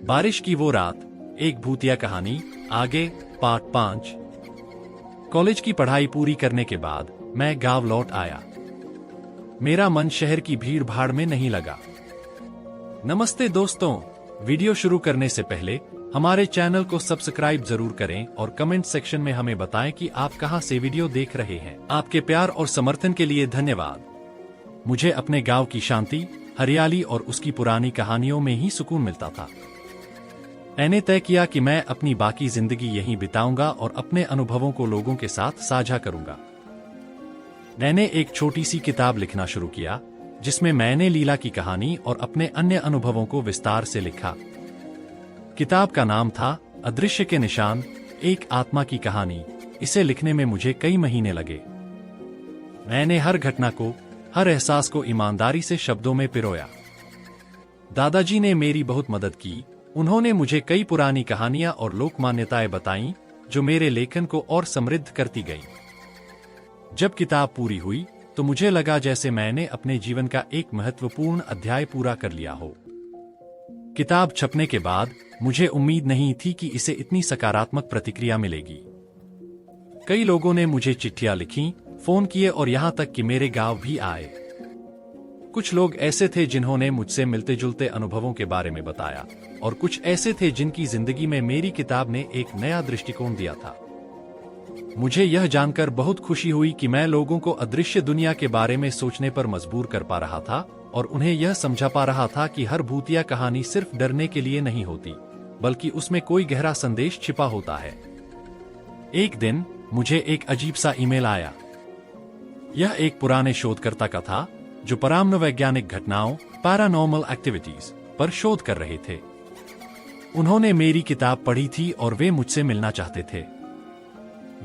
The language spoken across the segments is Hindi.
बारिश की वो रात, एक भूतिया कहानी, आगे, पार्ट 5। कॉलेज की पढ़ाई पूरी करने के बाद मैं गांव लौट आया। मेरा मन शहर की भीड़ भाड़ में नहीं लगा। नमस्ते दोस्तों, वीडियो शुरू करने से पहले हमारे चैनल को सब्सक्राइब जरूर करें और कमेंट सेक्शन में हमें बताएं कि आप कहां से वीडियो देख रहे हैं। आपके प्यार और समर्थन के लिए धन्यवाद। मुझे अपने गांव की शांति, हरियाली और उसकी पुरानी कहानियों में ही सुकून मिलता था। मैंने तय किया कि मैं अपनी बाकी जिंदगी यहीं बिताऊंगा और अपने अनुभवों को लोगों के साथ साझा करूंगा। मैंने एक छोटी सी किताब लिखना शुरू किया, जिसमें मैंने लीला की कहानी और अपने अन्य अनुभवों को विस्तार से लिखा। किताब का नाम था अदृश्य के निशान, एक आत्मा की कहानी। इसे लिखने में मुझे कई महीने लगे। मैंने हर घटना को, हर एहसास को ईमानदारी से शब्दों में पिरोया। दादाजी ने मेरी बहुत मदद की। उन्होंने मुझे कई पुरानी कहानियां और लोक मान्यताएं बताईं, जो मेरे लेखन को और समृद्ध करती गईं। जब किताब पूरी हुई, तो मुझे लगा जैसे मैंने अपने जीवन का एक महत्वपूर्ण अध्याय पूरा कर लिया हो। किताब छपने के बाद मुझे उम्मीद नहीं थी कि इसे इतनी सकारात्मक प्रतिक्रिया मिलेगी। कई लोगों ने मुझे चिट्ठियां लिखीं, फोन किए और यहां तक कि मेरे गांव भी आए। कुछ लोग ऐसे थे जिन्होंने मुझसे मिलते जुलते अनुभवों के बारे में बताया, और कुछ ऐसे थे जिनकी जिंदगी में मेरी किताब ने एक नया दृष्टिकोण दिया था। मुझे यह जानकर बहुत खुशी हुई कि मैं लोगों को अदृश्य दुनिया के बारे में सोचने पर मजबूर कर पा रहा था और उन्हें यह समझा पा रहा था कि हर भूतिया कहानी सिर्फ डरने के लिए नहीं होती, बल्कि उसमें कोई गहरा संदेश छिपा होता है। एक दिन मुझे एक अजीब सा ईमेल आया। यह एक पुराने शोधकर्ता का था, जो परामनोवैज्ञानिक घटनाओं, पैरानॉर्मल एक्टिविटीज पर शोध कर रहे थे। उन्होंने मेरी किताब पढ़ी थी और वे मुझसे मिलना चाहते थे।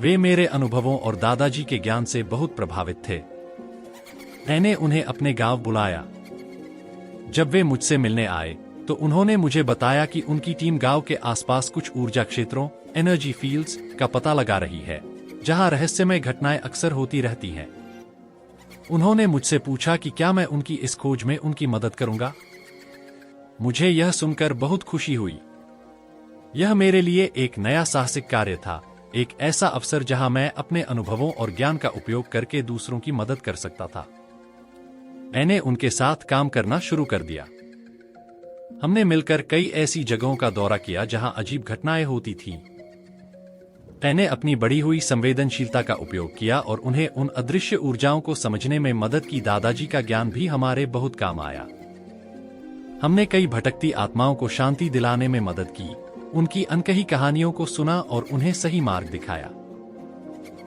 वे मेरे अनुभवों और दादाजी के ज्ञान से बहुत प्रभावित थे। मैंने उन्हें अपने गांव बुलाया। जब वे मुझसे मिलने आए, तो उन्होंने मुझे बताया कि उनकी टीम गांव के आसपास कुछ ऊर्जा क्षेत्रों, एनर्जी फील्ड्स का पता लगा रही है, जहां रहस्यमय घटनाएं अक्सर होती रहती हैं। उन्होंने मुझसे पूछा कि क्या मैं उनकी इस खोज में उनकी मदद करूंगा। मुझे यह सुनकर बहुत खुशी हुई। यह मेरे लिए एक नया साहसिक कार्य था, एक ऐसा अवसर जहां मैं अपने अनुभवों और ज्ञान का उपयोग करके दूसरों की मदद कर सकता था। मैंने उनके साथ काम करना शुरू कर दिया। हमने मिलकर कई ऐसी जगहों का दौरा किया जहां अजीब घटनाएं होती थीं। मैंने अपनी बढ़ी हुई संवेदनशीलता का उपयोग किया और उन्हें उन अदृश्य ऊर्जाओं को समझने में मदद की। दादाजी का ज्ञान भी हमारे बहुत काम आया। हमने कई भटकती आत्माओं को शांति दिलाने में मदद की, उनकी अनकही कहानियों को सुना और उन्हें सही मार्ग दिखाया।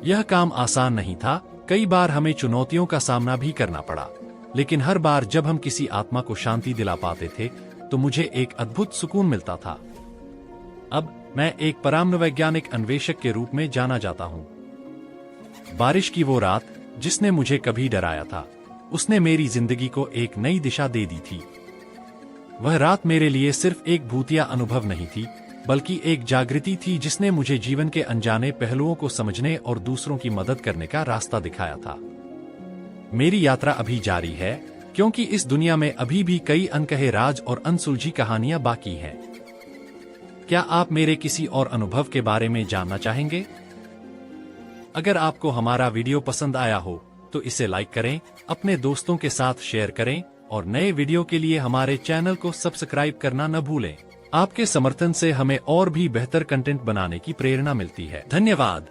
यह काम आसान नहीं था, कई बार हमें चुनौतियों का सामना भी करना पड़ा, लेकिन हर बार जब हम किसी आत्मा को शांति दिला पाते थे, तो मुझे एक अद्भुत सुकून मिलता था। अब मैं एक परामनोवैज्ञानिक अन्वेषक के रूप में जाना जाता हूँ। बारिश की वो रात, जिसने मुझे कभी डराया था, उसने मेरी जिंदगी को एक नई दिशा दे दी थी। वह रात मेरे लिए सिर्फ एक भूतिया अनुभव नहीं थी, बल्कि एक जागृति थी जिसने मुझे जीवन के अनजाने पहलुओं को समझने और दूसरों की मदद करने का रास्ता दिखाया था। मेरी यात्रा अभी जारी है, क्योंकि इस दुनिया में अभी भी कई अनकहे राज और अनसुलझी कहानियां बाकी हैं। क्या आप मेरे किसी और अनुभव के बारे में जानना चाहेंगे? अगर आपको हमारा वीडियो पसंद आया हो, तो इसे लाइक करें, अपने दोस्तों के साथ शेयर करें और नए वीडियो के लिए हमारे चैनल को सब्सक्राइब करना न भूलें। आपके समर्थन से हमें और भी बेहतर कंटेंट बनाने की प्रेरणा मिलती है। धन्यवाद।